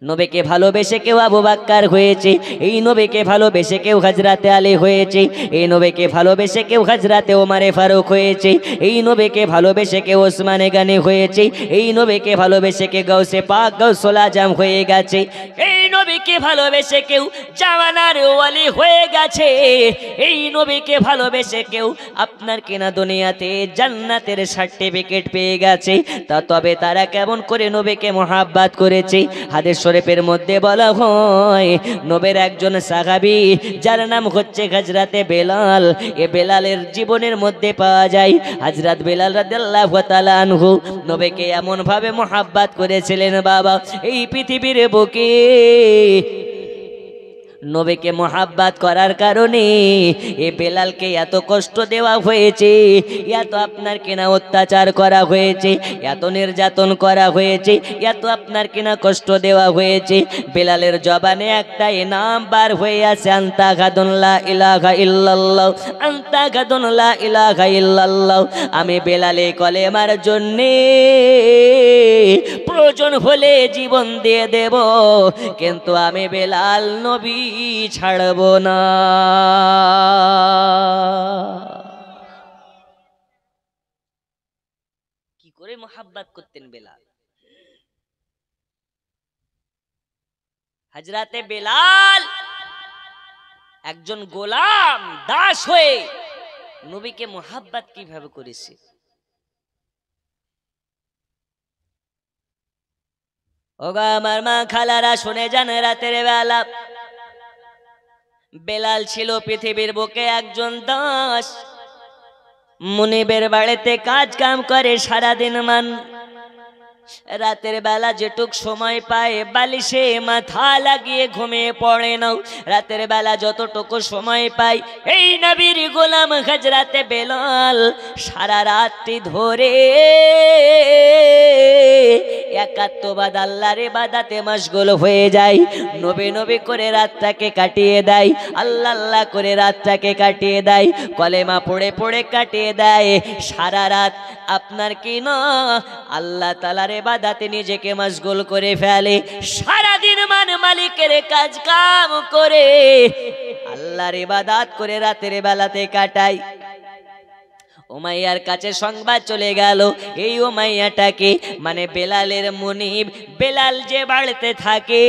নবীকে ভালোবেসে কেউ আবু বাক্কার হয়েছে, এই নবীকে ভালোবেসে কেউ হযরতে আলী হয়েছে, এই নবীকে ভালোবেসে কেউ হযরতে ওমরে ফারুক হয়েছে, এই নবীকে ভালোবেসে কেউ ওসমানে গনি হয়েছে, এই নবীকে ভালোবেসে কেউ গাউসে পাক গাউসুল আজম হয়ে গেছে, এই নবীকে ভালোবেসে কেউ জামানার ওয়ালি হয়ে গেছে, এই নবীকে ভালোবেসে কেউ আপনার কিনা দুনিয়াতে জান্নাতের সার্টিফিকেট পেয়ে গেছে। তা তবে তারা কেমন করে নবীকে মোহাব্বত করেছে? হাদিস শরীফের মধ্যে বলা হয় নবীর একজন সাহাবী যার নাম হচ্ছে হযরতে বেলাল, এ বেলালের জীবনের মধ্যে পাওয়া যায় হযরত বেলাল রাদিয়াল্লাহু তাআলা আনহু নবীকে এমন ভাবে মোহাব্বত করেছিলেন বাবা, এই পৃথিবীর বুকে নবীকে মোহাব্বত করার কারণে এ বেলালকে এত কষ্ট দেওয়া হয়েছে, এত আপনার কিনা অত্যাচার করা হয়েছে, এত নির্যাতন করা হয়েছে, এত আপনার কিনা কষ্ট দেওয়া হয়েছে। বেলালের জবানে একটাই নাম বার হয়ে আছে, আনতা গাদুন লা ইলাহা ইল্লাল্লাহ, আনতা গাদুন লা ইলাহা ইল্লাল্লাহ। আমি বেলালে কলেমার জন্যে প্রয়োজন হলে জীবন দিয়ে দেব, কিন্তু আমি বেলাল নবী ছাড়ব না। কি করে মোহাব্বত করতেন বেলাল? হযরতে বেলাল একজন গোলাম দাস হয়ে নবীকে মোহাব্বত কিভাবে করেছে? ওগো আমার মা খালারা শুনে যান, রাতের বেলা বেলাল ছিল পৃথিবীর বুকে একজন দাস, মুনিবের বাড়িতে কাজ কাম করে সারাদিন মান, রাতের বেলা যেটুক সময় পায় বালিশে মাথা লাগিয়ে ঘুমিয়ে পড়ে না, রাতের বেলা যতটুকু সময় পায় এই নবীর গোলাম হযরতে বেলাল সারা রাত্রি ধরে একাত্মবাদ আল্লাহর ইবাদতে মশগুল হয়ে যায়, নবী নবী করে রাতটাকে কাটিয়ে দেয়, আল্লাহ আল্লাহ করে রাতটাকে কাটিয়ে দেয়, কলেমা পড়ে পড়ে কাটিয়ে দেয় সারা রাত। আপনার কি না আল্লাহ তাআলার ইবাদতে নিজেকে মশগুল করে ফেলে, সারা দিন মান মালিকের কাজ কাম করে আল্লাহর ইবাদত করে রাতের বেলাতে কাটায়। উমাইয়ার কাছে সংবাদ চলে গেল, এই উমাইয়াটাকে মানে বেলালের মুনিব, বেলাল যে বাড়িতে থাকে,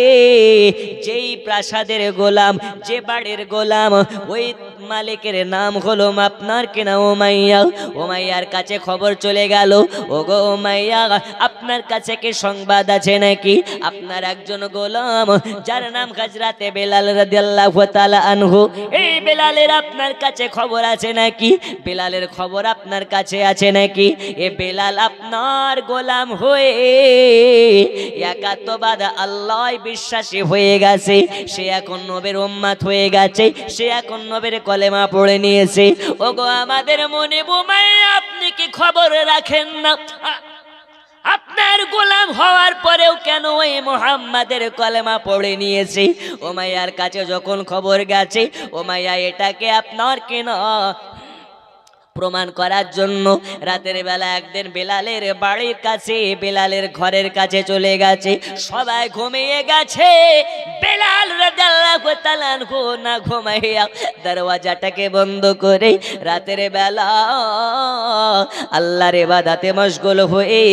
যেই প্রাসাদের গোলাম, যে বাড়ির গোলাম, ওই মালিকের নাম হলো আপনার কিনা উমাইয়া। উমাইয়ার কাছে খবর চলে গেল, ওগো উমাইয়া আপনার কাছে কি সংবাদ আছে নাকি? আপনার একজন গোলাম যার নাম হযরতে বেলাল রাদিয়াল্লাহু তাআলা আনহু, এই বেলালের আপনার কাছে খবর আছে নাকি? বেলালের খবর আপনার কাছে আছে নাকি? এ বেলাল আপনার গোলাম হয়ে একাত্মবাদ আল্লাহ বিশ্বাসী হয়ে গেছে, সে এখন নবীর উম্মত হয়ে গেছে, সে এখন নবীর কলেমা পড়ে নিয়েছে। ওগো আমাদের মনে উমাইয়া আপনি কি খবর রাখেন না? আপনার গোলাম হওয়ার পরেও কেন ওই মুহাম্মাদের কলেমা পড়ে নিয়েছে? উমাইয়ার কাছে যখন খবর গেছে, উমাইয়া এটাকে আপনার কেন প্রমাণ করার জন্য রাতের বেলা একদিন বেলালের বাড়ির কাছে, বেলালের ঘরের কাছে চলে গেছে, সবাই ঘুমিয়ে গেছে, বেলাল রাদিয়াল্লাহু তাআলা আনহু না ঘুমাইয়া দরওয়াজাটাকে বন্ধ করে রাতের বেলা আল্লাহর ইবাদতে মশগুল হয়ে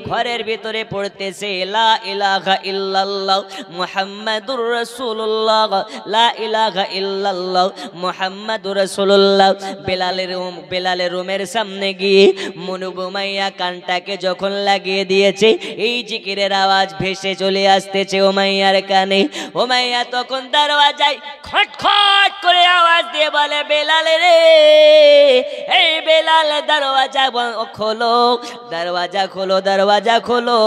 ঘরের ভিতরে পড়তেছে লা ইলাহা ইল্লাল্লাহ মুহাম্মাদুর রাসূলুল্লাহ, লা ইলাহা ইল্লাল্লাহ মুহাম্মাদুর রাসূলুল্লাহ। বেলালের রুমের সামনে গিয়ে মুনিব উমাইয়া কানটাকে যখন লাগিয়ে দিয়েছে, এই জিকিরের আওয়াজ ভেসে চলে আসতেছে উমাইয়ার কানে। উমাইয়া তখন দরওয়াজায় খটখট করে আওয়াজ দিয়ে বলে, বেলাল রে, এই বেলাল দরওয়াজা খোলো, দরওয়াজা খোলো, দরওয়াজা খোলো।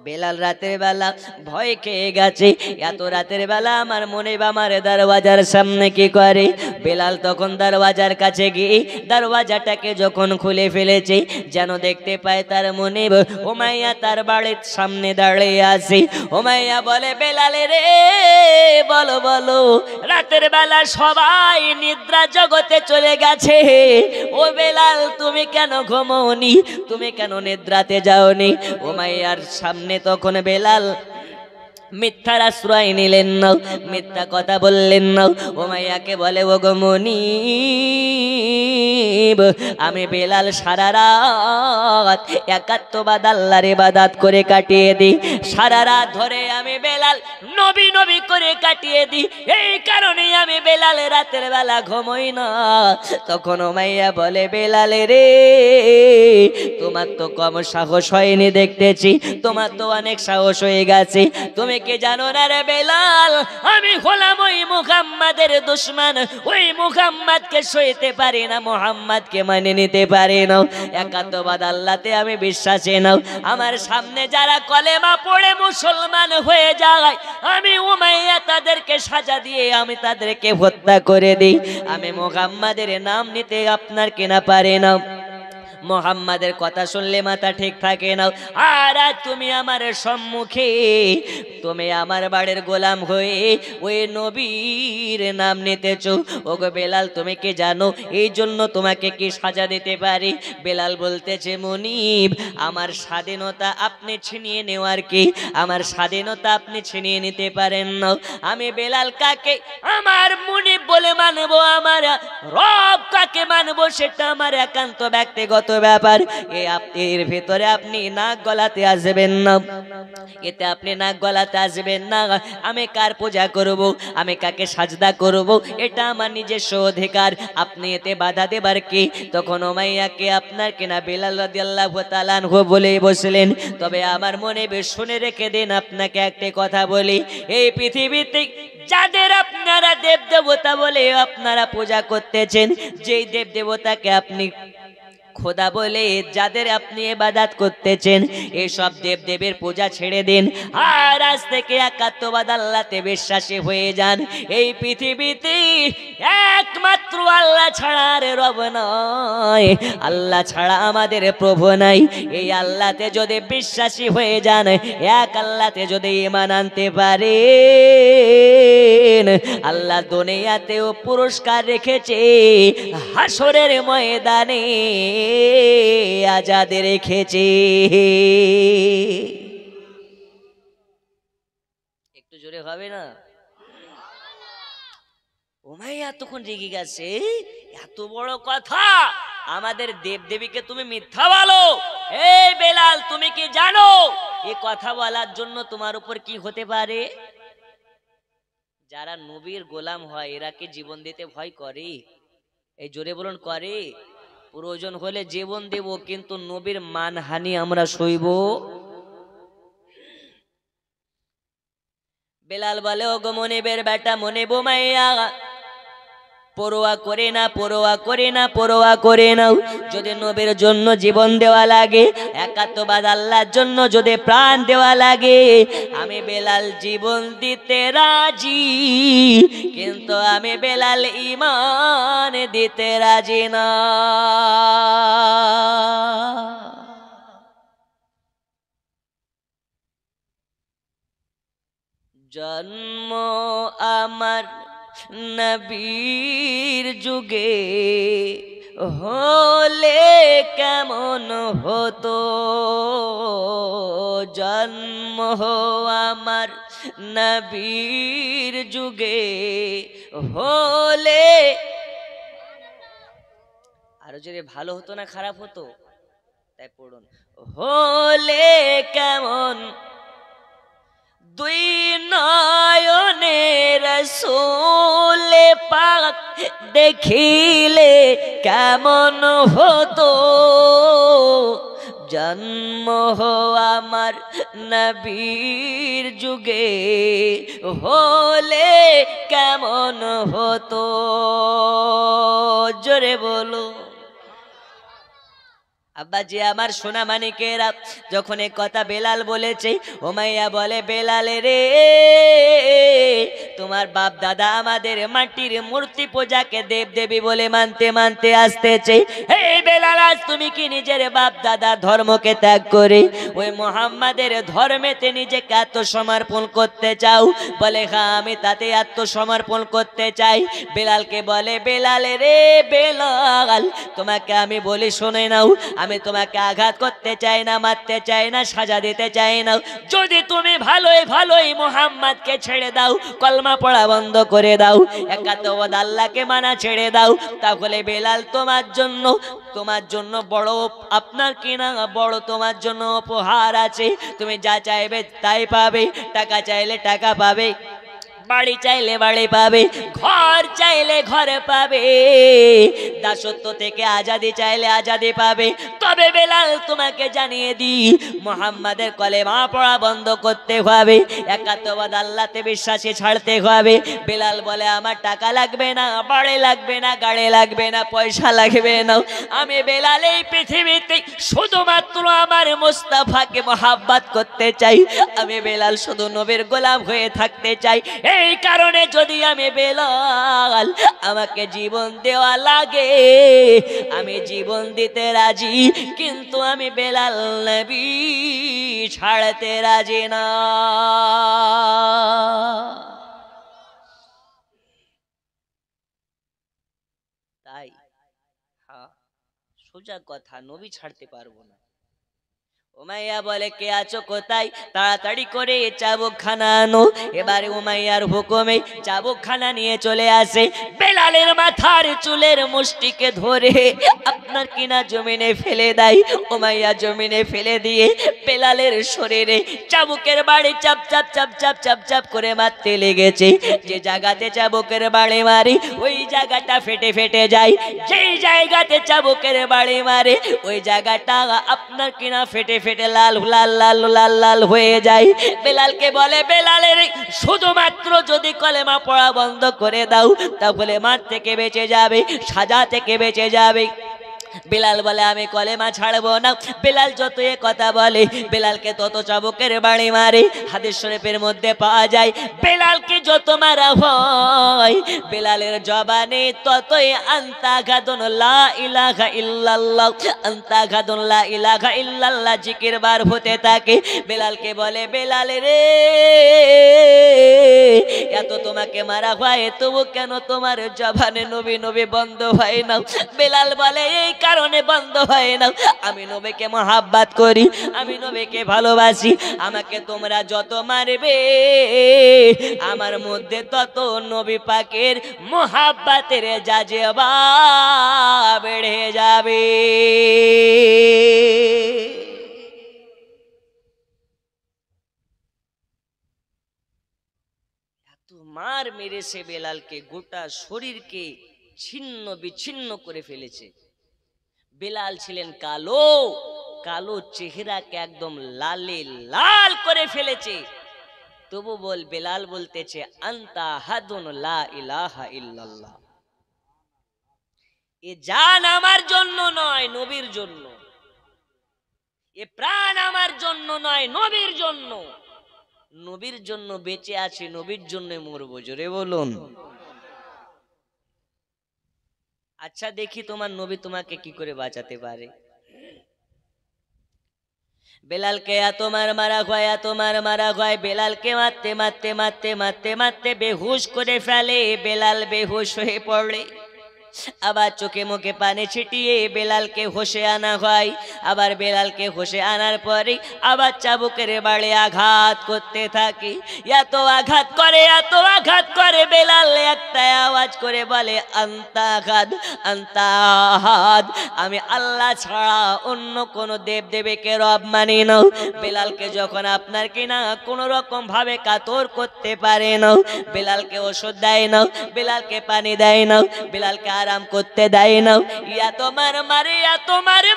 বেলাল রাতের বেলা ভয় খেয়ে গেছে, এত রাতের বেলা আমার মুনিব আমার দরওয়াজার সামনে কি করে? বেলাল তখন দরওয়াজার কাছে গিয়ে দরওয়াজাটাকে যখন খুলে ফেলেছে, যেন দেখতে পায় তার মুনিব উমাইয়া তার বাড়ির সামনে দাঁড়িয়ে আছে। উমাইয়া বলে, বেলাল রে বলো বলো, রাতের বেলা সবাই নিদ্রা জগতে চলে গেছে, ও বেলাল তুমি কেন ঘুমোনি, তুমি কেন নিদ্রাতে যাওনি? উমাইয়ার সামনে তখন বেলাল মিথ্যার আশ্রয় নিলেন না, মিথ্যা কথা বললেন না। উমাইয়াকে বলে, ও গো মুনিব, আমি বেলাল সারা রাত একাত্মবাদ আল্লাহর ইবাদত করে কাটিয়ে দিই, সারা রাত ধরে আমি বেলাল নবী নবী করে কাটিয়ে দিই, এই কারণেই আমি বেলাল রাতের বেলা ঘুমোই না। তখন উমাইয়া বলে, বেলাল রে, তোমার তো কম সাহস হয়নি দেখতেছি, তোমার তো অনেক সাহস হয়ে গেছে। তুমি কি জানো না রে বেলাল, আমি হলাম ওই মুহাম্মাদের দুশমন, ওই মুহাম্মাদকে সইতে পারি না, মুহাম্মাদকে মানে নিতে পারি না, একাত্মবাদ আল্লাহতে আমি বিশ্বাসী নাও। আমার সামনে যারা কলেমা পড়ে মুসলমান হয়ে যায়, আমি উমাইয়া তাদেরকে সাজা দিয়ে আমি তাদেরকে হত্যা করে দিই। আমি মুহাম্মাদের নাম নিতে আপনার কেনা পারে না, মোহাম্মদের কথা শুনলে মাথা ঠিক থাকে না। আর তুমি আমার সম্মুখে, তুমি আমার বাড়ির গোলাম হয়ে ওই নবীর নাম নিতেছো। ওগো বেলাল, তুমি কি জানো এই জন্য তোমাকে কি সাজা দিতে পারি? বেলাল বলতেছে, মুনিব, আমার স্বাধীনতা আপনি ছিনিয়ে নেওয়ার কি? আমার স্বাধীনতা আপনি ছিনিয়ে নিতে পারেন না। আমি বেলাল কাকে আমার মুনিব বলে মানবো, আমার রব কাকে মানবো, সেটা আমার একান্ত ব্যক্তিগত ব্যাপার। এর ভেতরে আপনি নাক গলাতে আসবেন না, এতে আপনি নাক গলাতে আসবেন না। আমি কার পূজা করব, আমি কাকে সাজদা করব, এটা আমার নিজস্ব অধিকার, আপনি এতে বাধা দেবার কি? তখন উমাইয়াকে আপনার কিনা বেলাল রাদিয়াল্লাহু তাআলা আনহু বলে বসলেন। তবে আমার মনে বেশ শুনে রেখে দিন, আপনাকে একটা কথা বলি, এই পৃথিবীতে যাদের আপনারা দেব দেবতা বলে আপনারা পূজা করতেছেন, যেই দেব দেবতাকে আপনি খোদা বলে যাদের আপনি ইবাদত করতেছেন, এসব দেব দেবের পূজা ছেড়ে দিন, আর আজ থেকে একাত্মবাদ আল্লাহতে বিশ্বাসী হয়ে যান। এই পৃথিবীতে একমাত্র আল্লাহ ছাড়া আর রব নয়, আল্লাহ ছাড়া আমাদের প্রভু নাই। এই আল্লাহতে যদি বিশ্বাসী হয়ে যান, এক আল্লাহতে যদি ঈমান আনতে পারেন, আল্লাহ দুনিয়াতেও পুরস্কার রেখেছে, হাসরের ময়দানে আজাদ রেখেছে। একটু জোরে হবে না? উমাইয়া তখন রেগে গেছে, এত বড় কথা, আমাদের দেবদেবীকে তুমি মিথ্যা বলো? এই বেলাল, তুমি কি জানো এই কথা বলার জন্য তোমার উপর কি হতে পারে? যারা নবীর গোলাম হয় এরা কি জীবন দিতে ভয় করে? এই জোরে বলুন, করে? প্রয়োজন হলে জীবন দেব, কিন্তু নবীর মানহানি আমরা সইব। বেলাল বলে, ও গো মনিবের বেটা মনিব উমাইয়া, পরোয়া করে না, পরোয়া করে না, পরোয়া করে নাও। যদি নবীর জন্য জীবন দেওয়া লাগে, একাত্মবাদ আল্লাহর জন্য যদি প্রাণ দেওয়া লাগে, আমি বেলাল জীবন দিতে রাজি, কিন্তু আমি বেলাল ঈমান দিতে রাজি না। জন্ম আমার নবীর যুগে হলে কেমন হতো, জন্ম আমার নবীর যুগে হলে, আরো যদি ভালো হতো না খারাপ হতো? তাই পড়ুন, হলে কেমন, দুই নয়নে রাসূল পাক দেখিলে কেমন হতো, জন্ম আমার নবীর যুগে হলে কেমন হতো, জোরে বলো। আব্বাজি আমার সোনা মানিকেরা, যখন এই কথা বেলাল বলেছে, উমাইয়া বলে, বেলাল রে, তোমার বাপ দাদা আমাদের মাটির মূর্তি পূজাকে দেব দেবী বলে মানতে মানতে আসতেছে। এই বেলাল, আজ তুমি কি নিজের বাপ দাদা ধর্মকে ত্যাগ করে ওই মুহাম্মাদের ধর্মেতে নিজেকে আত্মসমর্পণ করতে চাও? বলে, হ্যাঁ, আমি তাতে আত্মসমর্পণ করতে চাই। বেলালকে বলে, বেলাল রে বেলাল, তোমাকে আমি বলি শুনে নাও, আমি তোমাকে আঘাত করতে চাই না, মারতে চাই না, সাজা দিতে চাই না। যদি তুমি ভালোই ভালোই মুহাম্মদকে ছেড়ে দাও, কলমা পড়া বন্ধ করে দাও, একাত্মবাদ আল্লাহকে মানা ছেড়ে দাও, তাহলে বেলাল তোমার জন্য বড়, আপনার কিনা বড় তোমার জন্য উপহার আছে। তুমি যা চাইবে তাই পাবে, টাকা চাইলে টাকা পাবে, বাড়ি চাইলে বাড়ি পাবে, ঘর চাইলে ঘরে পাবে, দাসত্ব থেকে আজাদি চাইলে আজাদি পাবে। তবে বেলাল তোমাকে জানিয়ে দিই, মুহাম্মাদের কলেমা পড়া বন্ধ করতে হবে, একাত্মবাদ আল্লাহতে বিশ্বাসী ছাড়তে হবে। বেলাল বলে আমার টাকা লাগবে না, বাড়ি লাগবে না, গাড়ি লাগবে না, পয়সা লাগবে না, আমি বেলাল এই পৃথিবীতে শুধুমাত্র আমার মুস্তাফাকে মহাব্বত করতে চাই, আমি বেলাল শুধু নবীর গোলাম হয়ে থাকতে চাই। এই কারণে যদি আমি বেলাল আমাকে জীবন দেওয়া লাগে আমি জীবন দিতে রাজি, কিন্তু আমি বেলাল নবী ছাড়তে রাজি না। তাই হ্যাঁ, সোজা কথা, নবী ছাড়তে পারবো না। উমাইয়া বলে কে আছো কোথায়, তাড়াতাড়ি করে চাবুকখানা আনো। এবারে উমাইয়ার হুকুমে চাবুকখানা নিয়ে চলে আসে। বেলালের মাথার চুলের মুষ্টিকে ধরে আপনার কিনা জমিনে ফেলে দেয়। উমাইয়া জমিনে ফেলে দিয়ে বেলালের শরীরে চাবুকের বাড়ি চাপ চাপ চাপ চাপ চাপ চাপ করে মারতে লেগেছে। যে জায়গাতে চাবুকের বাড়ি মারি ওই জায়গাটা ফেটে ফেটে যায়, যেই জায়গাতে চাবুকের বাড়ি মারে ওই জায়গাটা আপনার কিনা ফেটে ফেটে লাল লাল লাল লাল লাল হয়ে যায়। বেলালকে বলে বেলালের শুধুমাত্র যদি কলেমা পড়া বন্ধ করে দাও তাহলে মার থেকে বেঁচে যাবে, সাজা থেকে বেঁচে যাবে। বেলাল বলে আমি কলেমা ছাড়বো না। বেলাল যত এ কথা বলে বেলালকে তত চাবুকের বাড়ি মারে। হাদিস শরীফের মধ্যে পাওয়া যায় বেলালকে যত মারা হয় বেলালের জবানে ততই আন্তাগাদুন লা ইলাহা ইল্লাল্লাহ, আন্তাগাদুন লা ইলাহা ইল্লাল্লাহ জিকির বার হতে থাকে। বেলালকে বলে বেলাল রে এত তোমাকে মারা হয় তবু কেন তোমার জবানে নবী নবী বন্ধ হয় না? বেলাল বলে এই কারণে বন্ধ হয় না, আমি নবীকে মহাব্বত করি, আমি নবীকে ভালোবাসি। আমাকে তোমরা যত মারবে আমার মধ্যে তত নবী পাকের মহাব্বতের জাজবা বেড়ে যাবে। এত মার মেরেছে বেলালকে, গোটা শরীরকে ছিন্ন বিচ্ছিন্ন করে ফেলেছে। বেলাল ছিলেন কালো, কালো চেহারাকে একদম লালে লাল করে ফেলেছে। তবু বেলাল বলতেছে আন্তা হাদুন লা ইলাহা ইল্লাল্লাহ, এ জান আমার জন্য নয় নবীর জন্য, এ প্রাণ আমার জন্য নয় নবীর জন্য। নবীর জন্য বেঁচে আছি, নবীর জন্য মরবো। জোরে বলুন। আচ্ছা দেখি তোমার নবী তোমাকে কি করে বাঁচাতে পারে। বেলালকে এত মারা হয়, এত মারা হয়, বেলালকে মারতে মারতে মারতে মারতে মারতে বেহুশ করে ফেলে। বেলাল বেহুশ হয়ে পড়ে। আবার চোখে মুখে পানি ছিটিয়ে বেলালকে হোশে আনা হয়। আবার বেলালকে হোশে আনার পরে আবার চাবুকের বাড়ি আঘাত করতে থাকে। এত আঘাত করে, এত আঘাত করে, বেলাল একটা আওয়াজ করে বলে আন্তাহাদ আন্তাহাদ, আমি আল্লাহ ছাড়া অন্য কোন দেব দেবীকে রব মানি না। বেলালকে যখন আপনার কিনা কোন রকম ভাবে কাতর করতে পারে না, বেলালকে ওষুধ দেয় না, বেলালকে পানি দেয় না, বেলালকে আরাম করতে দেয় না, এত মারে এত মারে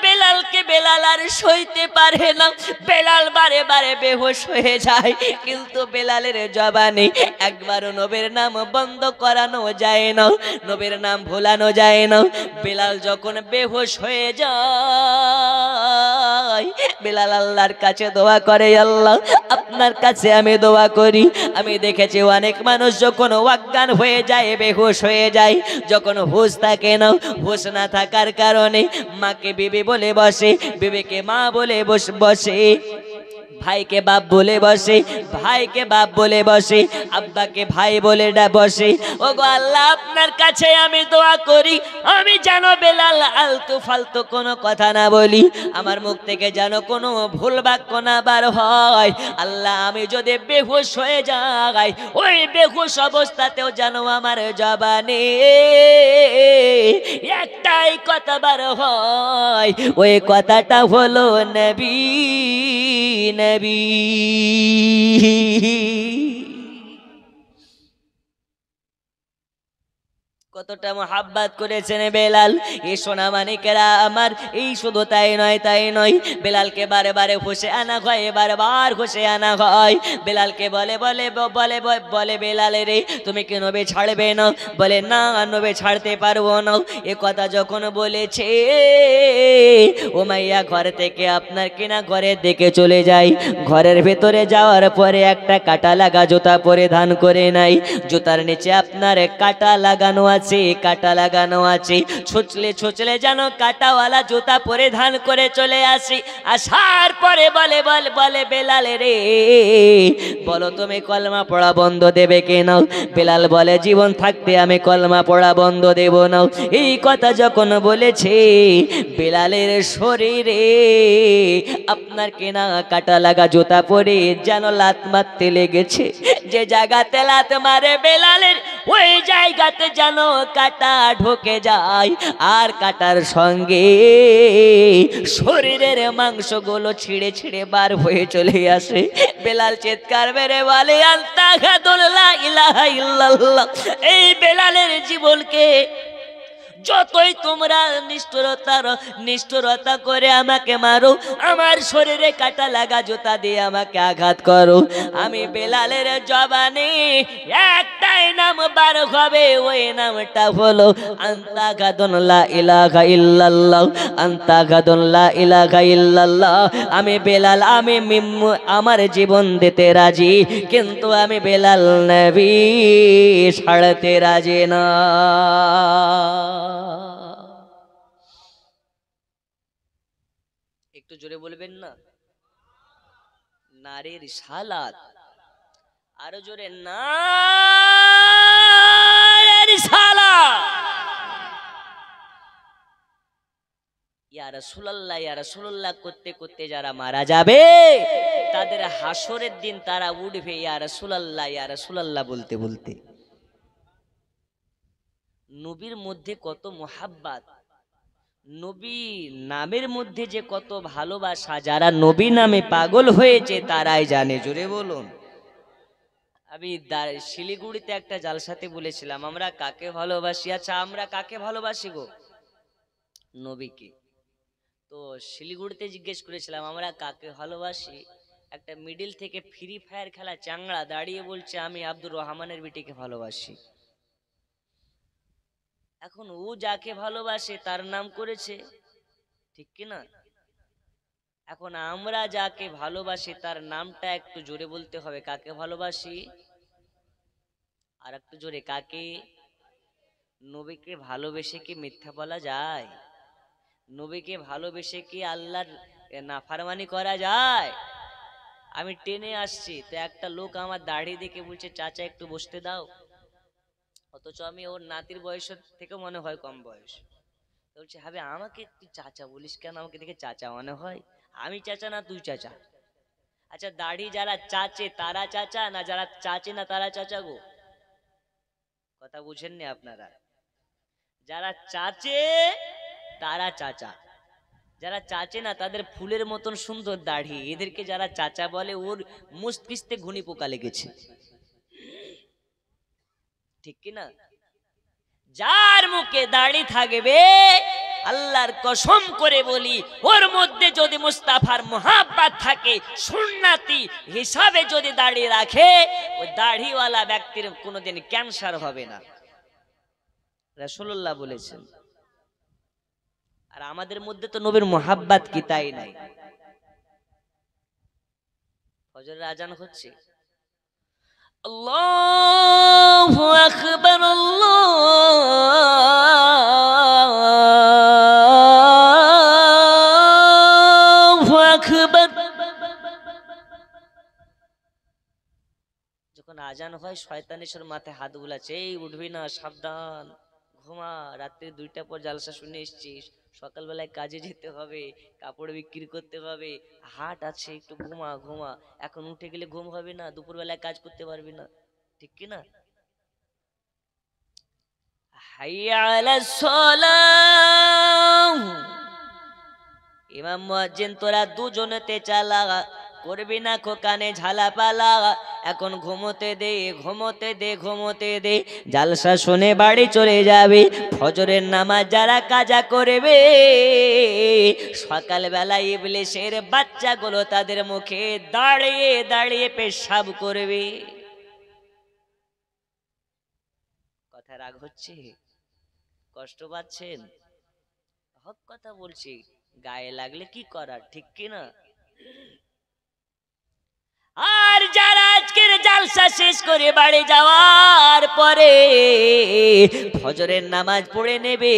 বেলালকে বেলাল আর সইতে পারে না। বেলাল বারে বারে বেহুশ হয়ে যায়, কিন্তু বেলালের জবানে একবারও নবীর নাম বন্ধ করানো যায় না, নবীর নাম ভোলানো যায় না। বেলাল যখন বেহুশ হয়ে যায় বেলাল আল্লাহর কাছে দোয়া করে, আল্লাহ আপনার কাছে আমি দোয়া করি। আমি দেখেছি অনেক মানুষ যখন অজ্ঞান হয়ে যায়, বেহুশ হয়ে যায়, যখন হুঁশ থাকে না, হুঁশ না থাকার কারণে মাকে বিবি বলে বসে, বিবিকে মা বলে বসে, ভাইকে বাপ বলে বসে, ভাইকে বাপ বলে বসে, আব্বাকে ভাই বলে বসে। ওগো আল্লাহ, আপনার কাছে আমি দোয়া করি, আমি যেন বেলাল আলতু ফালতু কোনো কথা না বলি, আমার মুখ থেকে যেন কোনো ভুল বাক্য না বার হয়। আল্লাহ, আমি যদি বেহুশ হয়ে যাই, ওই বেহুশ অবস্থাতেও যেন আমার জবানে একটাই কথা বার হয়, ওই কথাটা হলো নবী নবী। কতটা মোহাব্বত করেছেন বেলাল এই সোনা মানিকেরা আমার। এই শুধু তাই নয়, তাই নয়, বেলালকে বারে বারে ঘষে আনা হয়, বারবার ঘষে আনা হয়। বেলালকে বলে বলে বলে বলে বেলালে রে, তুমি কি নবী ছাড়বে না? বলে না, নবী ছাড়তে পারবো না। এ কথা যখন বলেছে, উমাইয়া ঘর থেকে আপনার কিনা ঘরের দিকে চলে যায়। ঘরের ভেতরে যাওয়ার পরে একটা কাটা লাগা জুতা পরিধান করে নাই। জুতার নিচে আপনার কাটা লাগানো আছে, কাটা লাগানো আছে। ছুচলে ছুচলে যেন কাটাওয়ালা জুতা পরিধান করে চলে আসি। আসার পরে বলে বলে বেলালে রে, বলো তুমি কলমা পড়া বন্ধ দেবে কেন? বেলাল বলে, জীবন থাকতে আমি কলমা পড়া বন্ধ দেব না। এই কথা যখন বলেছে, বেলালের শরীরে আপনার কেনা কাটা লাগা জুতা পরে যেন লাত মারতে লেগেছে। যে জায়গাতে লাত মারে বেলালের, ওই জায়গাতে যেন কাটা ঢোকে যায়, আর কাটার সঙ্গে শরীরের মাংসগুলো ছিঁড়ে ছিঁড়ে বার হয়ে চলে আসে। বেলাল চিৎকার মেরে বলে, আস্তাগফিরুল্লাহ, লা ইলাহা ইল্লাল্লাহ। এই বেলালের জীবনকে যতই তোমরা নিষ্ঠুরতা করে আমাকে মারো, আমার শরীরে কাটা লাগা জুতা দিয়ে আমাকে আঘাত করো, আমি বেলালের জবানে একটাই নাম বার হবে, ওই নামটা হলো আস্তাগফিরুল্লাহ, লা ইলাহা ইল্লাল্লাহ, আস্তাগফিরুল্লাহ, লা ইলাহা ইল্লাল্লাহ। আমি বেলাল, আমি আমার জীবন দিতে রাজি, কিন্তু আমি বেলাল নবী ছাড়তে রাজি না। একটু জোরে বলবেন না? নারীর সালাত, আরো জোরে, নারীর সালাত। ইয়া রাসূলুল্লাহ, ইয়া রাসূলুল্লাহ করতে করতে যারা মারা যাবে, তাদের হাসরের দিন তারা উঠবে ইয়া রাসূলুল্লাহ, ইয়া রাসূলুল্লাহ বলতে বলতে। নবীর মধ্যে কত মুহাব্বত, নবী নামের মধ্যে যে কত ভালোবাসা, যারা নবী নামে পাগল হয়েছে তারাই জানে। জোরে বলুন। আমি শিলিগুড়িতে একটা জালসাতে বলেছিলাম, আমরা কাকে ভালোবাসি? আচ্ছা, আমরা কাকে ভালোবাসি গো? নবীকে। তো শিলিগুড়িতে জিজ্ঞেস করেছিলাম, আমরা কাকে ভালোবাসি? একটা মিডিল থেকে ফ্রি ফায়ার খেলা চাংড়া দাঁড়িয়ে বলছে, আমি আব্দুর রহমানের বিটিকে ভালোবাসি। এখন ও যাকে ভালোবাসে তার নাম করেছে, ঠিক কিনা? এখন আমরা যাকে ভালোবাসি তার নামটা একটু জোরে বলতে হবে। কাকে ভালোবাসি? আর একটু জোরে, কাকে? নবীকে ভালোবেসে কি মিথ্যা বলা যায়? নবীকে ভালোবেসে কি আল্লাহর নাফরমানি করা যায়? আমি টেনে আসছি তো একটা লোক আমার দাড়ি দেখে বলছে, চাচা একটু বসতে দাও, অথচ আমি ওর নাতির বয়সের থেকে মনে হয় কম বয়স। বলছে, হবে আমাকে তুই চাচা বলিস কেন? আমাকে দেখে চাচা মনে হয়? আমি চাচা না তুই চাচা? আচ্ছা, দাড়ি যারা চাচে তারা চাচা, না যারা চাচে না তারা চাচা গো? কথা বুঝেননি আপনারা? যারা চাচে তারা চাচা, যারা চাচে না তাদের ফুলের মতন সুন্দর দাড়ি, এদেরকে যারা চাচা বলে ওর মস্তিষ্কে ঘুনি পোকা লেগেছে, ঠিক কিনা? যার মুখে দাড়ি থাকবে, আল্লাহর কসম করে বলি, ওর মধ্যে যদি মুস্তাফার মুহাব্বত থাকে, সুন্নতি হিসাবে যদি দাড়ি রাখে, ওই দাড়িওয়ালা ব্যক্তির কোনোদিন ক্যান্সার হবে না, রাসূলুল্লাহ বলেছেন। আর আমাদের মধ্যে তো নবীর মুহাব্বত কি তাই নাই? ফজরের আজান হচ্ছে, আল্লাহু আকবার, আল্লাহু আকবার। যখন আজান হয় শয়তান এসে ওর মাথায় হাত বুলাচ্ছে, এই উঠবি না, সাবধান, ঘুমা, রাত্রে 2টার পর জালসা শুনে এসছিস, সকালবেলায় কাজে যেতে হবে, কাপড় বিক্রি করতে হবে, হাট আছে, একটু ঘুমা ঘুমা, এখন উঠে গেলে ঘুম হবে না, দুপুরবেলায় কাজ করতে পারবি না, ঠিক কি না? হাইয়া আলাস সালাম। ইমাম মুয়াজ্জিন তোরা দুজনেতে চালা, করবি না কানে ঝালাপালা, এখন ঘুমোতে দে ঘুমোতে দে ঘুমোতে দে, জালসা শুনে বাড়ি চলে যাবে। ফজরের নামাজ যারা কাজা করবে, সকালবেলা ইবলিসের বাচ্চাগুলো তাদের মুখে দাঁড়িয়ে দাঁড়িয়ে পেশাব করবে। কথা রাগ হচ্ছে? কষ্ট পাচ্ছেন? হক কথা বলছি, গায়ে লাগলে কি করার, ঠিক কিনা? আর যারা আজকের জালসা শেষ করে বাড়ি যাওয়ার পরে ফজরের নামাজ পড়ে নেবে,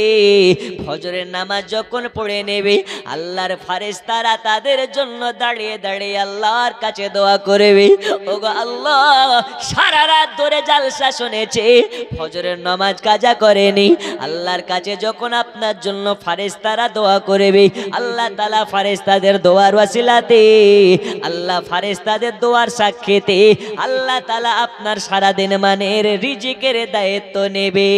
ফজরের নামাজ যখন পড়ে নেবে, আল্লাহর ফেরেশতারা তাদের জন্য দাঁড়িয়ে দাঁড়িয়ে আল্লাহর কাছে দোয়া করবে, ওগো আল্লাহ, সারা রাত ধরে জালসা শুনেছে, ফজরের নামাজ কাজা করেনি, আল্লাহর কাছে যখন আপনার জন্য ফেরেশতারা দোয়া করবে, আল্লাহ তাআলা ফেরেশতাদের দোয়ার ওয়াসিলাতে, আল্লাহ ফেরেশতাদের দোয়ার সাক্ষীতে আল্লাহ তাআলা আপনার সারা দিন মানের রিজিকের দায়িত্ব নেবে।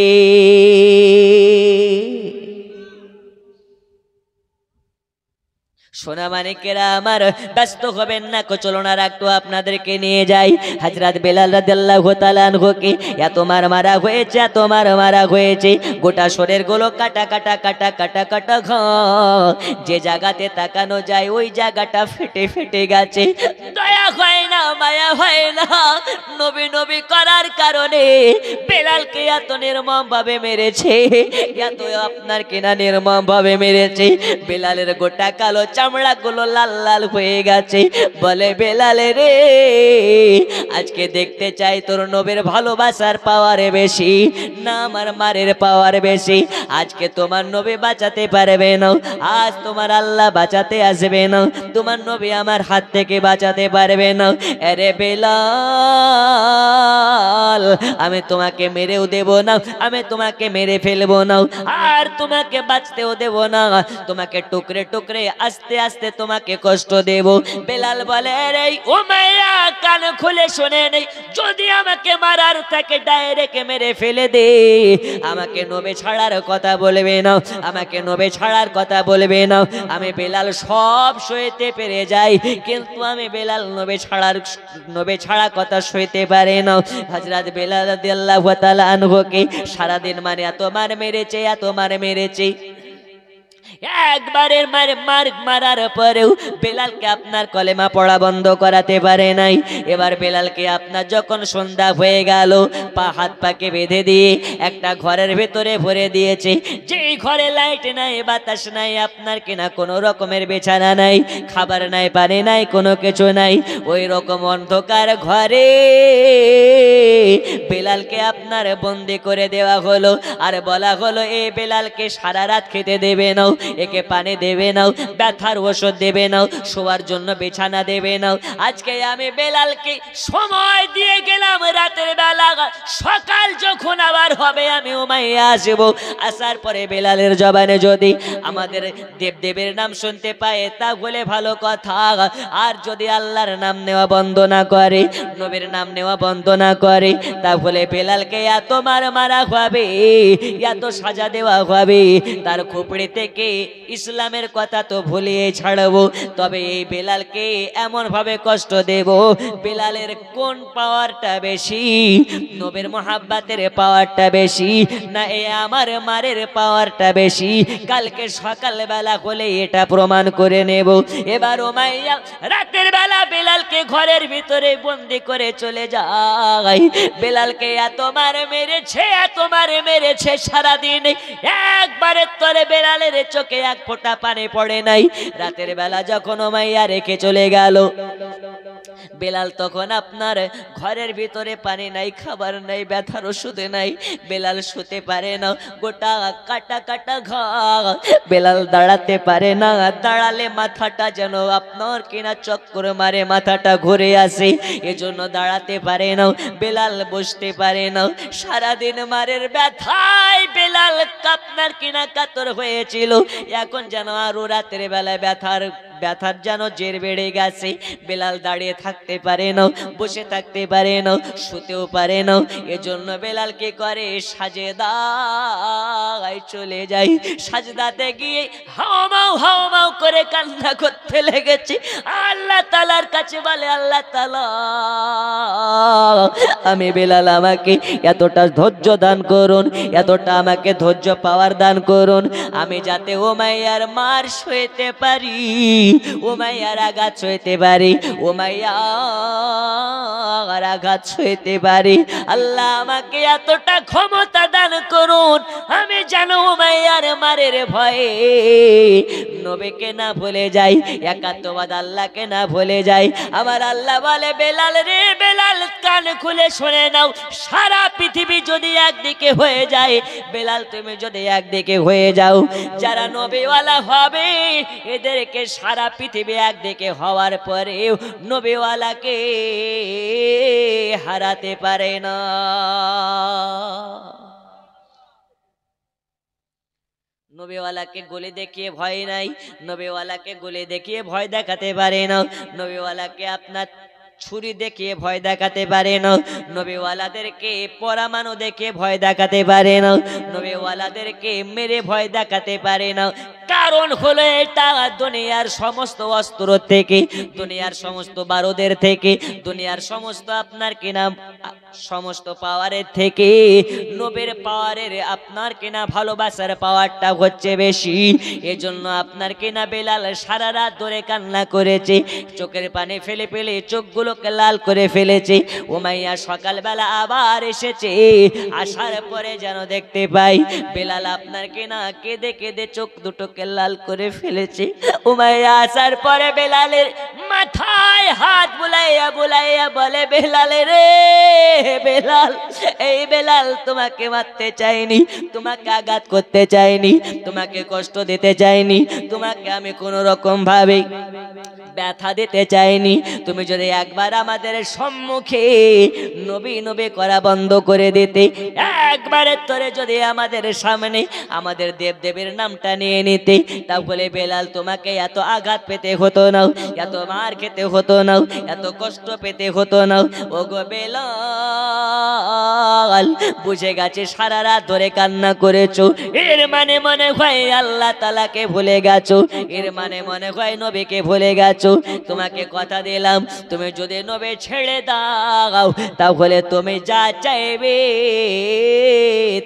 সোনা মানিকেরা আমার, ব্যস্ত হবেন না, চলুন আর একটু আপনাদেরকে নিয়ে যাই। হযরত বেলাল রাদিয়াল্লাহু তাআলা আনহুকে এত মারা হয়েছে, এত মারা হয়েছে, গোটা শরীর গুলো কাটা কাটা কাটা কাটা কাটা ঘা, যে জায়গাতে তাকানো যায় ওই জায়গাটা ফেটে ফেটে গেছে। দয়া হয় না, মায়া হয় না, নবী নবী করার কারণে বেলালকে এত নির্মম ভাবে মেরেছে, এত আপনার কিনা নির্মম ভাবে মেরেছে। বেলালের গোটা কালো চামড়া গুলো লাল লাল হয়ে গেছে। বলে বেলালে রে, আজকে দেখতে চাই তোর নবীর ভালোবাসার পাওয়ারে বেশি না আমার মারের পাওয়ার বেশি। আজকে তোমার নবী বাঁচাতে পারবে না, আজ তোমার আল্লাহ বাঁচাতে আসবে না, তোমার নবী আমার হাত থেকে বাঁচাতে পারবে না। আরে বেলাল, আমি তোমাকে মেরেও দেব না, আমি তোমাকে মেরে ফেলবো না, আর তোমাকে বাঁচতেও দেব না, তোমাকে টুকরে টুকরে আস্তে আস্তে তোমাকে কষ্ট দেব। বেলাল বলে রে উমাইয়া, কান খুলে শুনে নেই, যদি আমাকে মারার থাকে ডাইরেক্ট মেরে ফেলে দে, আমাকে নবী ছাড়ার কথা বলবে না, আমাকে নবী ছাড়ার কথা বলবে না। আমি বেলাল সব সইতে পেরে যাই, কিন্তু আমি বেলাল নবী ছাড়া কথা সইতে পারে না। হযরত বেলাল রাদিয়াল্লাহু তাআলা আনহুকে সারাদিন মানে এত মার মেরেছে, এত মার মেরেছে। একবারের মারার পরেও বেলালকে আপনার কলেমা পড়া বন্ধ করাতে পারে নাই। এবার বেলালকে আপনার যখন সন্ধ্যা হয়ে গেল, পা হাত পাকে বেঁধে দিয়ে একটা ঘরের ভেতরে ভরে দিয়েছে, যেই ঘরে লাইট নাই, বাতাস নাই, আপনার কিনা কোনো রকমের বিছানা নাই, খাবার নাই, পানি নাই, কোনো কিছু নাই, ওই রকম অন্ধকার ঘরে বেলালকে আপনার বন্দি করে দেওয়া হলো। আর বলা হলো, এই বেলালকে সারা রাত খেতে দেবে না, একে পানি দেবে না, ব্যথার ওষুধ দেবে না, শোয়ার জন্য বিছানা দেবে না। আজকে আমি বেলালকে সময় দিয়ে গেলাম রাতের বেলা, সকাল যখন আবার হবে আমি উমাইয়া আসবো, আসার পরে বেলালের জবানে যদি আমাদের দেবদেবের নাম শুনতে পায় তাহলে ভালো কথা, আর যদি আল্লাহর নাম নেওয়া বন্ধ না করে, নবীর নাম নেওয়া বন্ধ না করে, তাহলে বেলালকে এত মারা হবে, এত সাজা দেওয়া হবে, তার খোপড়ি থেকে ইসলামের কথা তো ভুলিয়ে ছাড়বো, তবে এই বেলালকে এমন ভাবে কষ্ট দেব, বেলালের কোন পাওয়ারটা বেশি, নবীর মোহাব্বতের পাওয়ারটা বেশি না এ আমার মারের পাওয়ারটা বেশি, কালকে সকালবেলা হলে এটা প্রমাণ করে নেব। এবার উমাইয়া রাতের বেলা বেলালকে ঘরের ভিতরে বন্দি করে চলে যায়। বেলালকে এত মার মেরেছে সারাদিন একবারের তরে বেলালের চোখে এক ফোঁটা পানি পড়ে নাই। রাতের বেলা যখন উমাইয়া রেখে চলে গেল, বেলাল তখন আপনার ঘরের ভিতরে পানি নাই, খাবার নাই, ব্যথার ওষুধ নাই, বেলাল শুতে পারে না, গোটা কাটা কাটা ঘর, বেলাল দাঁড়াতে পারে না, দাঁড়ালে মাথাটা যেন আপনার কিনা চক্কর মারে, মাথাটা ঘুরে আসে, এজন্য দাঁড়াতে পারে না, বেলাল বসতে পারে না। সারাদিন মারের ব্যথায় বেলাল আপনার কিনা কাতর হয়েছিল, এখন যেন আরো রাতের বেলায় ব্যথার যেন জের বেড়ে গেছে। বেলাল দাঁড়িয়ে থাকতে পারে না, বসে থাকতে পারে না, শুতেও পারে না, এজন্য বেলাল কি করে সাজদায় চলে যায়। সাজদাতে গিয়ে হাওমাও করে কান্না করতে লেগেছে, আল্লাহ তাআলার কাছে বলে, আল্লাহ তাআলা আমি বেলাল, আমাকে এতটা ধৈর্য দান করুন, এতটা আমাকে ধৈর্য পাওয়ার দান করুন, আমি যাতে উমাইয়ার মার সইতে পারি, উমাইয়ার আঘাত সইতে পারি, উমাইয়ার আঘাত সইতে পারি। আল্লাহ আমাকে এতটা ক্ষমতা দান করুন, আমি যেন উমাইয়ার মারের ভয়ে নবীকে না ভুলে যাই, একাত্মবাদ আল্লাহকে না ভুলে যাই। আমার আল্লাহ বলে, বেলাল রে বেলাল, কান খুলে শুনে নাও, সারা পৃথিবী যদি একদিকে হয়ে যায়, বেলাল তুমি যদি একদিকে হয়ে যাও, যারা নবীওয়ালা হবে এদেরকে সারা পৃথিবী একদিকে হওয়ার পরেও নবীওয়ালাকে হারাতে পারে না। নবীওয়ালাকে গলে দেখিয়ে ভয় নাই, নবীওয়ালাকে গলে দেখিয়ে ভয় দেখাতে পারে না, নবীওয়ালাকে আপনার ছুরি দেখিয়ে ভয় দেখাতে পারে না, নবীওয়ালাদেরকে পরমাণু দেখে ভয় দেখাতে পারে না, নবীওয়ালাদেরকে মেরে ভয় দেখাতে পারে না। কারণ হলো এটা, দুনিয়ার সমস্ত অস্ত্র থেকে, দুনিয়ার সমস্ত বারুদের থেকে, দুনিয়ার সমস্ত আপনার কিনা সমস্ত পাওয়ারের থেকে নবীর পাওয়ারের আপনার কিনা ভালোবাসার পাওয়ারটা হচ্ছে বেশি। এজন্য আপনার কিনা বেলাল সারা রাত ধরে কান্না করেছে, চোখের পানি ফেলে ফেলে চোখগুলোকে লাল করে ফেলেছে। উমাইয়া সকালবেলা আবার এসেছে, আসার পরে যেন দেখতে পাই বেলাল আপনার কিনা কেঁদে কেঁদে চোখ দুটোকে লাল করে ফেলেছে। উমাইয়া আসার পরে বেলালের মাথায় হাত বুলাইয়া বুলাইয়া বলে, বেলাল রে বেলাল, এই বেলাল তোমাকে মারতে চাইনি, তোমাকে আঘাত করতে চাইনি, তোমাকে কষ্ট দিতে চাইনি, তোমাকে আমি কোনো রকম ভাবে ব্যথা দিতে চাইনি। তুমি যদি একবার আমাদের সম্মুখে নবী নবী করা বন্ধ করে দিতে, একবারের তরে যদি আমাদের সামনে আমাদের দেবদেবের নামটা নিয়ে নিতে, তাহলে বেলাল তোমাকে এত আঘাত পেতে হতো না, এত মার খেতে হতো না, এত কষ্ট পেতে হতো না। ও গো বেলাল, বুঝে গেছে সারা রাত ধরে কান্না করেছো, এর মানে মনে হয় আল্লাহ তাআলাকে ভুলে গেছো, এর মানে মনে হয় নবীকে ভুলে গেছো। তোমাকে কথা দিলাম, তুমি যদি নবী ছেড়ে দাও তাহলে তুমি যা চাইবে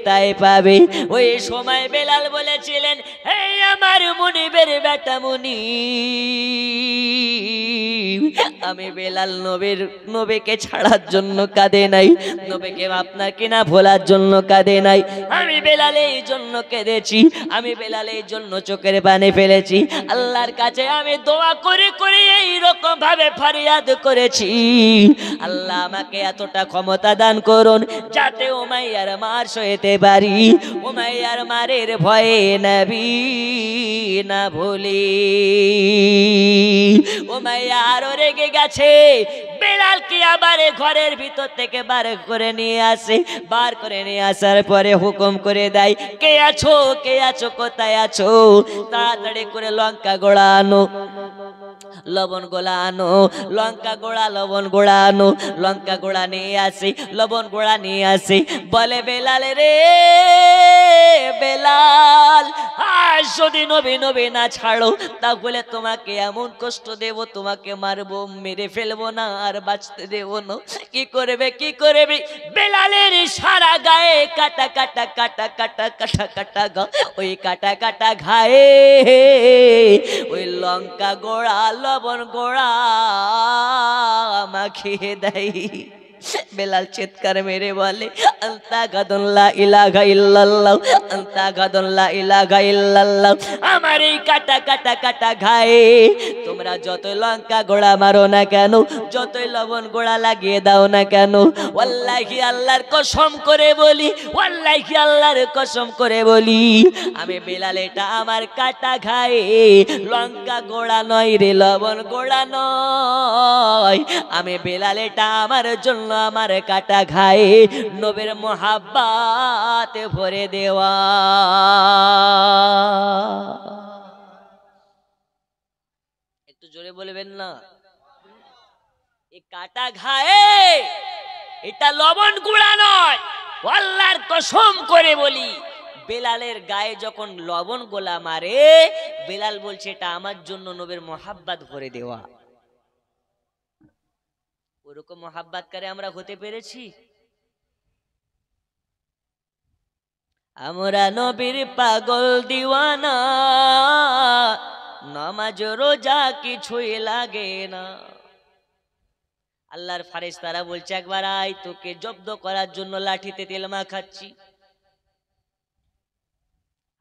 তাই পাবে। ওই সময় বেলাল বলেছিলেন, এই আমার মুনিবের বেটা মুনিব, আমি বেলাল নবীকে ছাড়ার জন্য কাঁদে নাই, নবীকে আপনার কিনা ভোলার জন্য কাঁদে নাই, আমি বেলাল এই জন্য কেঁদেছি, আমি বেলাল এই জন্য চোখের পানি ফেলেছি। আল্লাহর কাছে আমি দোয়া করে করে এই রকম ভাবে ফরিয়াদ করেছি, আল্লাহ আমাকে এতটা ক্ষমতা দান করুন যাতে উমাইয়ার মার সইতে পারি, উমাইয়ার মারের ভয়ে নবী না ভুলি। উমাইয়া আরো রেগে গেছে, বেলালকে আবার ঘরের ভিতর থেকে বার করে নিয়ে আসে, বার করে নিয়ে আসার পরে হুকুম করে দেয়, কে আছো, কে আছো, কোথায় আছো, তাড়াতাড়ি করে লঙ্কা গোড়া আনো, লবণ গোড়া আনো, লঙ্কা গোড়া লবণ গোড়া আনো। লঙ্কা গোড়া নিয়ে আসি, লবণ গোড়া নিয়ে আসি, বলে বেলাল রে বেলাল, আজ যদি নবী নবী না ছাড়ো তাহলে তোমাকে এমন কষ্ট দেব, তোমাকে মারবো, মেরে ফেলবো না, আর বাঁচতে দেব না। কি করবে কি করবে? বেলালের সারা গায়ে কাটা কাটা কাটা কাটা কাটা কাটা গা, ওই কাটা কাটা ঘায়ে ওই লঙ্কা গোড়া লবণ গোড়া মাখিয়ে দেয়। বেলাল চিৎকার মেরে বলে আনতা গাদুন লা ইলাহা ইল্লাল্লাহ, আনতা গাদুন লা ইলাহা ইল্লাল্লাহ। আমার এই কাটা কাটা কাটা ঘায়ে তোমরা যতই লঙ্কা গোড়া মারো না কেন, যতই লবণ গোড়া লাগিয়ে দাও না কেন, ওয়াল্লাহি আল্লাহর কসম করে বলি, ওয়াল্লাহি আল্লাহর কসম করে বলি, আমি বেলাল এটা আমার কাটা ঘায়ে লঙ্কা গোড়া নয় রে, লবণ গোড়া নয়। আমি বেলাল এটা আমার জন্য আমার কাটা ঘায়ে নবীর মোহাব্বত ভরে দেওয়া। একটু জোরে বলবেন না? এই কাটা ঘায়ে এটা লবণ গুঁড়া নয়, আল্লাহর কসম করে বলি, বেলালের গায়ে যখন লবণ গোলা মারে, বেলাল বলছে এটা আমার জন্য নবীর মোহাব্বত ভরে দেওয়া। ওরকম মোহাব্বতকারী আমরা হতে পেরেছি? আমরা নবীর পাগল দিওয়ানা, নামাজ রোজা কিছুই লাগে না। আল্লাহর ফারেশতারা বলছে একবার আয়, তোকে জব্দ করার জন্য লাঠিতে তেল মাখাচ্ছি।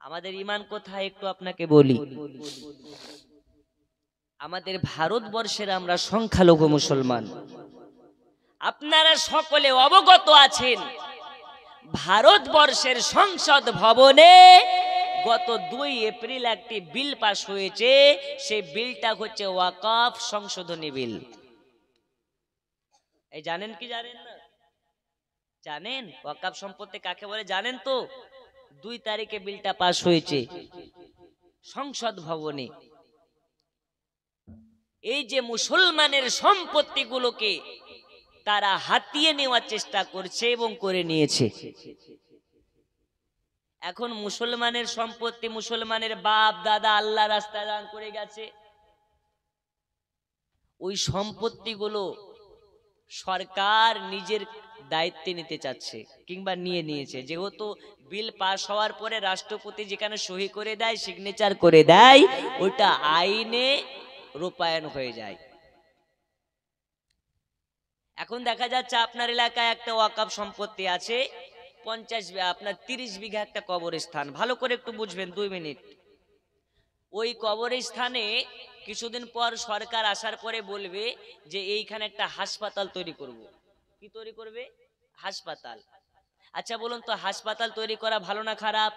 আমাদের ঈমান কোথায় একটু আপনাকে বলি। আমাদের ভারতবর্ষের আমরা সংখ্যালঘু মুসলমান। আপনারা সকলে অবগত আছেন, ভারতবর্ষের সংসদ ভবনে গত 2 এপ্রিল একটি বিল পাস হয়েছে। সেই বিলটা হচ্ছে ওয়াকফ সংশোধনী বিল। এই জানেন কি জানেন না? জানেন ওয়াকফ সম্পত্তি কাকে বলে জানেন তো? 2 তারিখে বিলটা পাস হয়েছে সংসদ ভবনে। এই যে মুসলমানের সম্পত্তিগুলোকে তারা হাতিয়ে নেওয়ার চেষ্টা করছে এবং করে নিয়েছে। এখন মুসলমানের সম্পত্তি মুসলমানের বাপ দাদা আল্লাহ রাস্তায় দান করে গেছে, ওই সম্পত্তিগুলো সরকার নিজের দায়িত্বে নিতে চাচ্ছে কিংবা নিয়ে নিয়েছে। যেহেতু বিল পাস হওয়ার পরে রাষ্ট্রপতি যেখানে সহি করে দেয়, সিগনেচার করে দেয়, ওইটা আইনে রূপায়ণ হয়ে যায়। এখন দেখা যাচ্ছে আপনার এলাকায় একটা ওয়াকফ সম্পত্তি আছে 30 বিঘা একটা কবরস্থান। ভালো করে একটু বুঝবেন 2 মিনিট। ওই কবরস্থানে কিছুদিন পর সরকার আসার পরে বলবে যে এইখানে একটা হাসপাতাল তৈরি করব। কি তৈরি করবে? হাসপাতাল। আচ্ছা বলুন তো, হাসপাতাল তৈরি করা ভালো না খারাপ?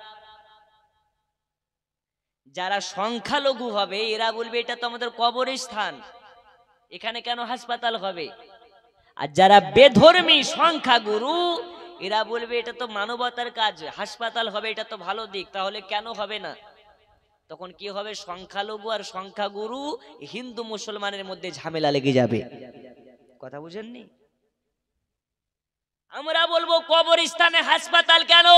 যারা সংখ্যালঘু হবে এরা বলবে এটা তো আমাদের কবরস্থান, এখানে কেন হাসপাতাল হবে? আর যারা বেধর্মী সংখ্যাগুরু এরা বলবে এটা তো মানবতার কাজ, হাসপাতাল হবে এটা তো ভালো দিক, তাহলে কেন হবে না? তখন কি হবে? সংখ্যালঘু আর সংখ্যাগুরু হিন্দু মুসলমানের মধ্যে ঝামেলা লেগে যাবে। কথা বুঝেননি? আমরা বলবো কবরস্থানে হাসপাতাল কেন?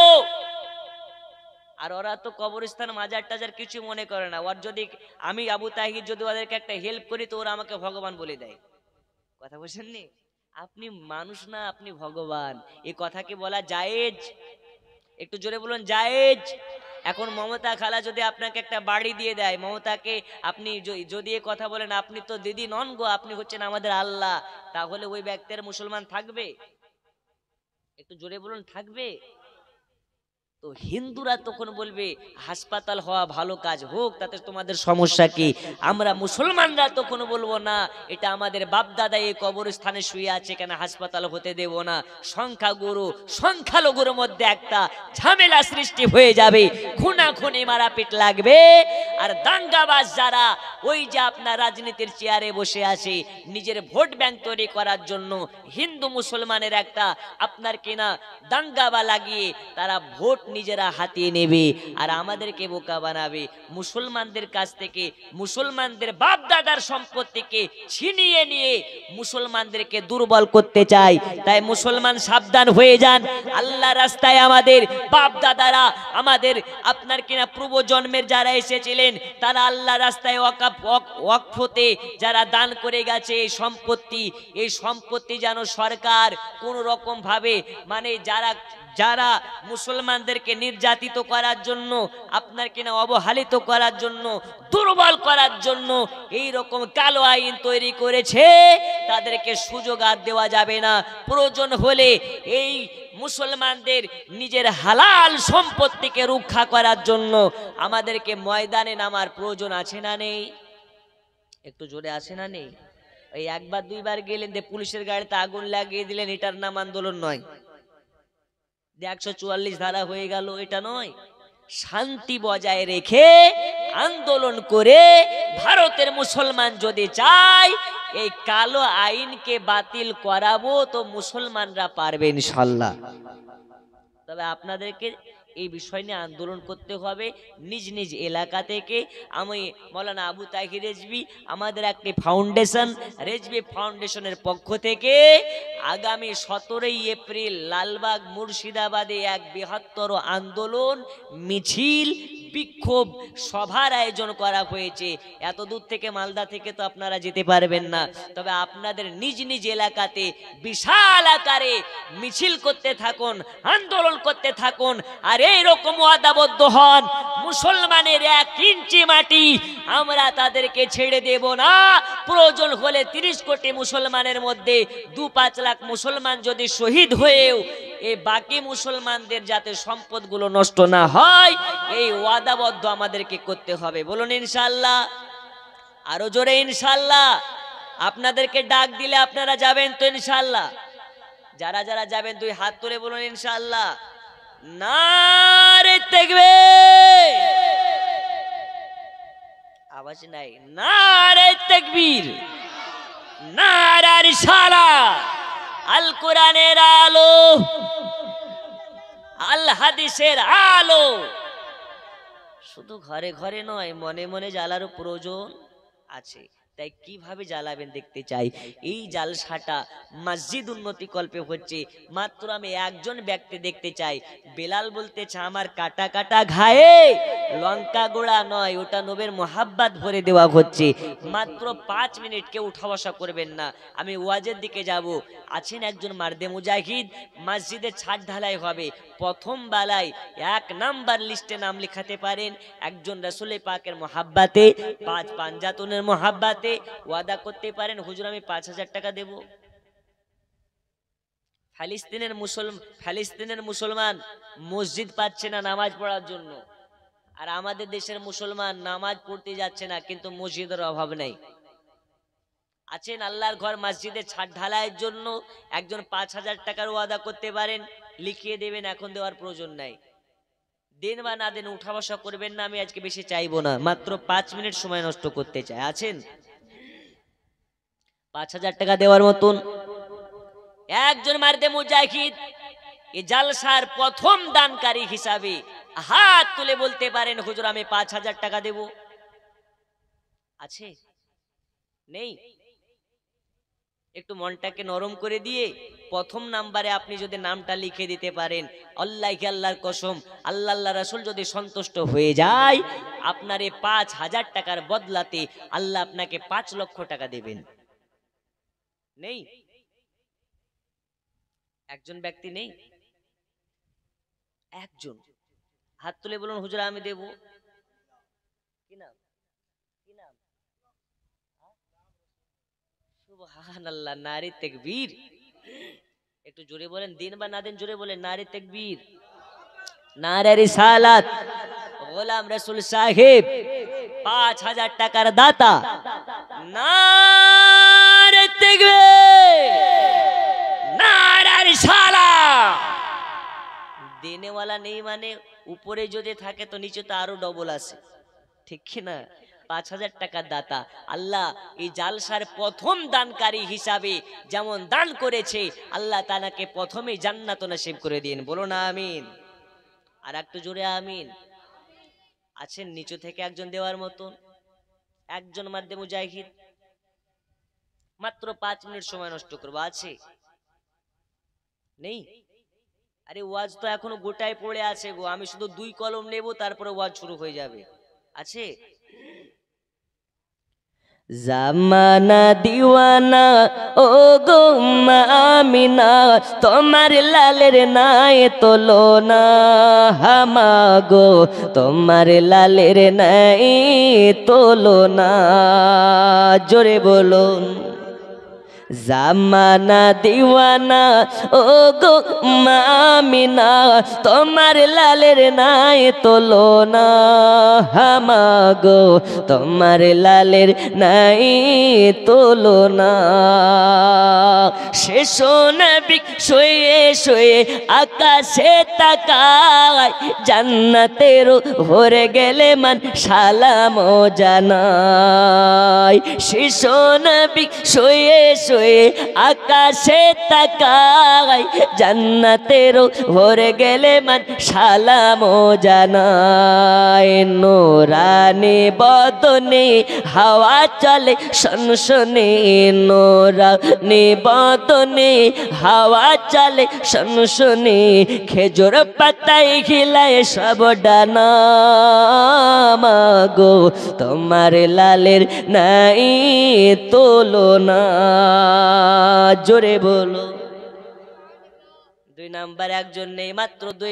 আর ওরা তো কবরস্থান মাজার টাজার কিছু মনে করে না। ওর যদি আমি আবু তাহির যদি ওদেরকে একটা হেল্প করি তো ওরা আমাকে ভগবান বলে দেয়। কথা বুঝেননি? আপনি মানুষ না, আপনি ভগবান। এই কথা কি বলা জায়েজ? একটু জোরে বলুন জায়েজ। এখন মমতা খালা যদি আপনাকে একটা বাড়ি দিয়ে দেয়, মমতাকে আপনি যদি এই কথা বলেন আপনি তো দিদি নন গো, আপনি হচ্ছেন আমাদের আল্লাহ, তাহলে ওই ব্যক্তির মুসলমান থাকবে? একটু জোরে বলুন থাকবে? তো হিন্দুরা তখন বলবে হাসপাতাল হওয়া ভালো কাজ, হোক, তাতে তোমাদের সমস্যা কি? আমরা মুসলমানরা তখন বলবো না, এটা আমাদের বাপ দাদা এই কবরস্থানে শুয়ে আছে, কেন হাসপাতাল হতে দেব না। সংখ্যাগুরু সংখ্যালঘুর মধ্যে একটা ঝামেলা সৃষ্টি হয়ে যাবে, খুনাখুনি মারাপিট লাগবে। আর দাঙ্গাবাজ যারা ওই যে আপনার রাজনীতির চেয়ারে বসে আছে নিজের ভোট ব্যাংক তৈরি করার জন্য, হিন্দু মুসলমানের একটা আপনার কিনা দাঙ্গাবা লাগিয়ে তারা ভোট নিজেরা হাতিয়ে নেবে আর আমাদেরকে বোকা বানাবে। মুসলমানদের কাছ থেকে মুসলমানদের বাপ দাদার সম্পত্তিকে ছিনিয়ে নিয়ে মুসলমানদেরকে দুর্বল করতে চায়। তাই মুসলমান সাবধান হয়ে যান। আল্লাহ রাস্তায় আমাদের বাপ দাদারা, আমাদের আপনার কিনা পূর্ব জন্মের যারা এসেছিলেন তারা আল্লাহ রাস্তায় ওয়াকফতে যারা দান করে গেছে এই সম্পত্তি যেন সরকার কোন রকম ভাবে মানে যারা মুসলমানদের আপনাদেরকে নির্যাতিত করার জন্য, আপনাকে না অবহেলিত করার জন্য, দুর্বল করার জন্য এই রকম কালো আইন তৈরি করেছে। তাদেরকে সুযোগ আর দেওয়া যাবে না। প্রয়োজন হলে এই মুসলমানদের নিজের হালাল সম্পত্তিকে রক্ষা করার জন্য আমাদেরকে ময়দানে নামার প্রয়োজন আছে না নেই? একটু জোরে আছে না নেই? ওই একবার দুইবার গেলেন যে পুলিশের গাড়িতে আগুন লাগিয়ে দিলেন, এটার নাম আন্দোলন নয়। 144 ধারা হয়ে গেল, এটা নয়। শান্তি বজায় রেখে আন্দোলন করে ভারতের মুসলমান যদি চায় এই কালো আইনকে বাতিল করাবো, তো মুসলমানরা পারবে ইনশাআল্লাহ। তবে আপনাদেরকে এই বিষয় নিয়ে আন্দোলন করতে হবে নিজ নিজ এলাকা থেকে। আমি মৌলানা আবু তাহির রেজভী, আমাদের একটি ফাউন্ডেশন, রেজভী ফাউন্ডেশনের পক্ষ থেকে আগামী 17 এপ্রিল লালবাগ মুর্শিদাবাদে এক বৃহত্তর আন্দোলন, মিছিল, বিক্ষোভ সভার আয়োজন করা হয়েছে। এত দূর থেকে, মালদা থেকে তো আপনারা যেতে পারবেন না, তবে আপনাদের নিজ নিজ এলাকাতে বিশাল আকারে মিছিল করতে থাকুন, আন্দোলন করতে থাকুন। আর এইরকম ওয়াদাবদ্ধ হন, মুসলমানের 1 ইঞ্চি মাটি আমরা তাদেরকে ছেড়ে দেব না। প্রয়োজন হলে 30 কোটি মুসলমানের মধ্যে 2-5 লাখ মুসলমান যদি শহীদ হয়েও এই বাকি মুসলমানদের যাতে সম্পদগুলো নষ্ট না হয়, এই ওয়াদাবদ্ধ আমাদেরকে করতে হবে। বলুন ইনশাআল্লাহ, আরো জোরে ইনশাআল্লাহ। আপনাদেরকে ডাক দিলে আপনারা যাবেন তো ইনশাআল্লাহ? যারা যারা যাবেন 2 হাত তুলে বলুন ইনশাআল্লাহ। নারে তাকবীর, আওয়াজ নাই। নারে তাকবীর, নারে রিসালাত। আল কোরআনের আলো, আল হাদিসের আলো শুধু ঘরে ঘরে নয়, মনে মনে জ্বালারও প্রয়োজন আছে। তাই কিভাবে জ্বালাবেন দেখতে চাই। এই জালসাটা মসজিদ উন্নতি কল্পে হচ্ছে। মাত্র আমি একজন ব্যক্তি দেখতে চাই। বেলাল বলতেছে আমার কাটা কাটা ঘায়ে লঙ্কা গোড়া নয়, ওটা নবীর মোহাব্বত ভরে দেওয়া হচ্ছে। মাত্র 5 মিনিট কেউ উঠা বসা করবেন না, আমি ওয়াজের দিকে যাব। আছেন একজন মার্দে মুজাহিদ, মসজিদে ছাদ ঢালাই হবে, প্রথম বেলায় 1 নাম্বার লিস্টে নাম লেখাতে পারেন। একজন রাসূল পাকের মোহাব্বতে, 5 পাঞ্জাতনের মোহাব্বতে ওয়াদা করতে পারেন, হুজুর আমি 5000 টাকা দেব। ফিলিস্তিনের মুসলমান মসজিদ পাচ্ছে না নামাজ পড়ার জন্য, আর আমাদের দেশের মুসলমান নামাজ পড়তে যাচ্ছে না, কিন্তু মসজিদের অভাব নেই। আছেন আল্লাহর ঘর মসজিদে ছাদ ঢালাইয়ের জন্য, একজন 5000 টাকার ওয়াদা করতে পারেন, লিখিয়ে দেবেন, এখন দেওয়ার প্রয়োজন নাই। দেন বা না দেন উঠা বসা করবেন না, আমি আজকে বেশি চাইবো না, মাত্র 5 মিনিট সময় নষ্ট করতে চাই। আছেন 5000 টাকা দেওয়ার মতন একজন মার্দে মুজাহিদ, এই জালসার প্রথম দানকারী হিসাবে হাত তুলে বলতে পারেন হুজুর আমি 5000 টাকা দেব? আছে? নেই? একটু মনটাকে নরম করে দিয়ে প্রথম নাম্বারে আপনি যদি নামটা লিখে দিতে পারেন, আল্লাহকে আল্লাহর কসম, আল্লাহ আল্লাহ রাসূল যদি সন্তুষ্ট হয়ে যায়, আপনার এই 5000 টাকার বদলাতে আল্লাহ আপনাকে 5 লক্ষ টাকা দেবেন। নেই? একজন ব্যক্তি নেই? একজন হাত তুলে বলুন হুজুর আমি দেব। কি নাম? কি নাম? সুবহানাল্লাহ, নারে তাকবীর। একটু জোরে বলেন, দিন বা না দিন জোরে বলেন নারে তাকবীর, নারে রিসালাত। গোলাম রাসূল সাহেব 5000 টাকার দাতা, নারে তাকবীর, নারে রিসালাত। দেনেওয়ালা নেই মানে উপরে যদি থাকে তো নিচে তো আরো ডবল আছে, ঠিক কি না? 5000 টাকার দাতা আল্লাহ এই জালসার প্রথম দানকারী হিসাবে যেমন দান করেছে, আল্লাহ তাআলাকে প্রথমেই জান্নাত নসিব করে দিন। বলো না আমিন? আর একটু জোরে আমিন। আছেন নিচু থেকে একজন দেওয়ার মতন? একজন মাধ্যমে মুজাহিদ, মাত্র 5 মিনিট সময় নষ্ট করবো। আছে? নেই? আরে ওয়াজ তো এখনো গোটায় পড়ে আছে গো, আমি শুধু 2 কলম নেব, তারপরে ওয়াজ শুরু হয়ে যাবে। আছে? জামানা দিওয়ানা ও গো মা আমিনা, তোমার লালের নাই তুলনা, হামাগো তোমার লালের নাই তুলনা। জোরে বলুন। জামানা দিওয়ানা ও গো মা আমিনা, তোমার লালের নাই তুলনা, হামাগো তোমার লালের নাই তুলনা। শেষ নবী শুয়ে শুয়ে আকাশে তাকায়, জান্নাতের ভরে গেলে মান সালাম জানায়। শেষ নবী শুয়ে শুয়ে আকাশে তাকায়, জান্নাতের ভরে গেলে মান সালাম জানায়। নূরানি বদনে হাওয়া চলে সনসনে, নূরানি বদনে হাওয়া চলে সনসনে, খেজুর পাতায় খিলায় সব ডানা, মাগো তোমার লালের নাই তুলনা। জোরে বলো। 2 নাম্বার একজন নেই, মাত্র 2।